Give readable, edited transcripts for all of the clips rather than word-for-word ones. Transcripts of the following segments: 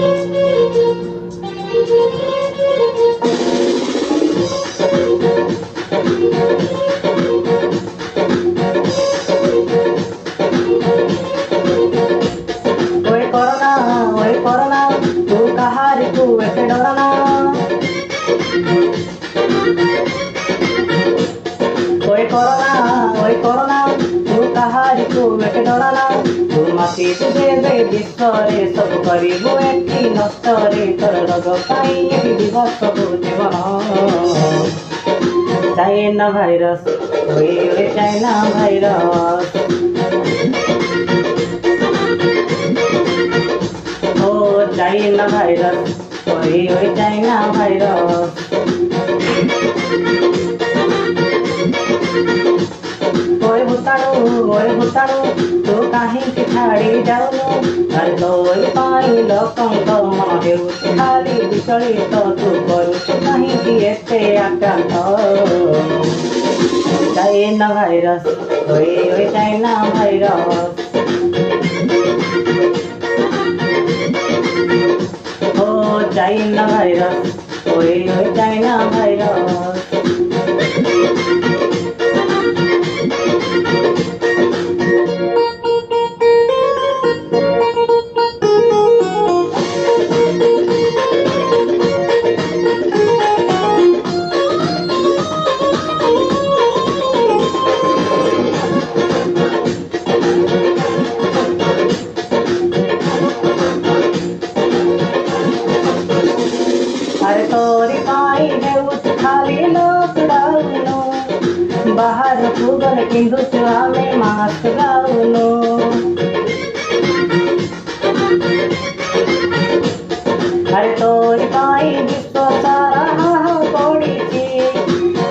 ओए कोरोना तू कहारी तू एते डरना। ओए कोरोना तू कहारी तू एते डरना। तू माती तुझे बे विश्वरे सब करिबु एठी नष्टरे तोर रोग पाई एठी दिवस सब जीवन। चाइना भाइरस ओए चाइना भाइरस चाइना भाइरस ओए चाइना भाइरस। ओए भूताणु तू काहींकि छाड़ी जाऊनु। अरे तोरी पाई लोकंक मन हेउछि खाली विचलित तू करुछु काहींकि एते आक्रांत। चाइना भाइरस ओए चाइना भाइरस। चाइना भाइरस ओए चाइना भाइरस। अरे तोरी पाई हेउछ खाली लॉकडाउन। बाहर फुगल पिंधुछु आमे मास्क गाउन। अरे तोरी पाई विश्व सारा हाहा पड़िछि।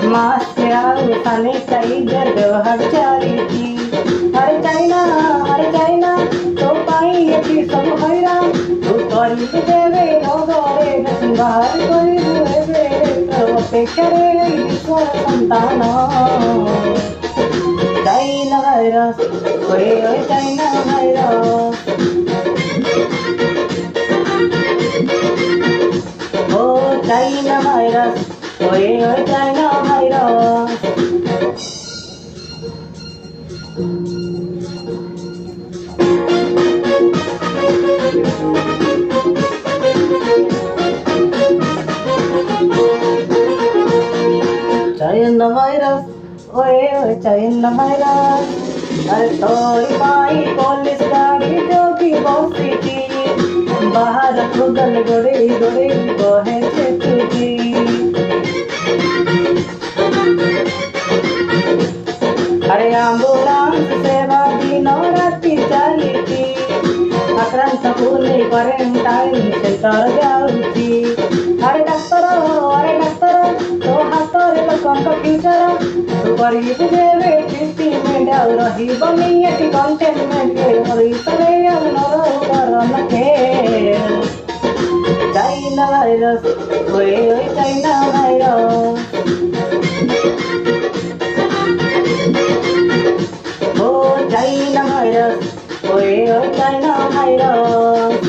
मास्क आउ सानिटाइजर व्यवहार चलिछि। अरे चाइना तो पाई एठी सब हैरान। तू करी देवे रोगरे बाहर करिबु एबे तो अपेक्षारे ईश्वर संतान। चाइना भाइरस ओए चाइना भाइरस। ओ चाइना भाइरस ओए चाइना भाइरस। चाइना भाइरस ओए चाइना भाइरस। अरे तोरी पाई पुलिस गाड़ी जोगी बसिछि। बाहर फुगल गोड़े बहे छेचुछि। अरे आम्बुलांस सेवा दिन राति चलिछि। आक्रांत को नहीं क्वारेंटाइन सेंटर जाउछि। अरे डाक्तर तो हाथरे लोकंक फ्यूचर। तू करिबु जेबे ट्रीटमेंट आउ रहिबनि एठी कंटेनमेंट रिसरे आउ नरहु करन खेल। चाइना भाइरस ओए चाइना भाइरस। ओ चाइना भाइरस ओए चाइना भाइरस।